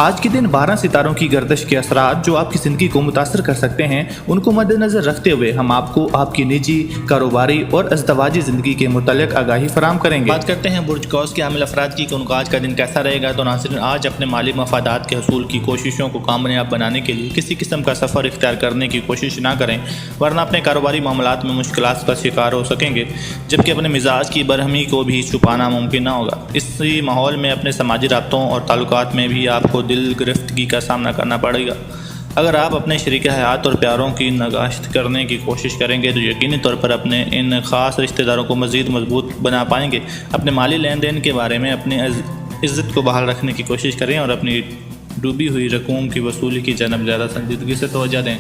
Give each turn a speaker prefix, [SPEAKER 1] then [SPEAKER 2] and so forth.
[SPEAKER 1] आज के दिन 12 सितारों की गर्दिश के असरात जो आपकी ज़िंदगी को मुतासर कर सकते हैं, उनको मद्देनज़र रखते हुए हम आपको आपकी निजी, कारोबारी और अज़दवाजी ज़िंदगी के मुतल्लिक़ आगाही फराहम करेंगे।
[SPEAKER 2] बात करते हैं बुर्ज कौस के हामिल अफराद की कि उनका आज का दिन कैसा रहेगा। तो नाज़रीन, आज अपने माली मफादात के हसूल की कोशिशों को कामयाब बनाने के लिए किसी किस्म का सफ़र इख्तियार करने की कोशिश ना करें, वरना अपने कारोबारी मामलात में मुश्किलात का शिकार हो सकेंगे, जबकि अपने मिजाज की बरहमी को भी छुपाना मुमकिन ना होगा। इसी माहौल में अपने समाजी राब्तों और ताल्लुकात में भी आपको दिल गिरफ्तगी का सामना करना पड़ेगा। अगर आप अपने शरीक हयात और प्यारों की नगाश्त करने की कोशिश करेंगे तो यकीनी तौर पर अपने इन ख़ास रिश्तेदारों को मज़ीद मजबूत बना पाएंगे। अपने माली लेन देन के बारे में अपनी इज़्ज़त को बहाल रखने की कोशिश करें और अपनी डूबी हुई रकूम की वसूली की जानब ज़्यादा संजीदगी से तवज्जो दें।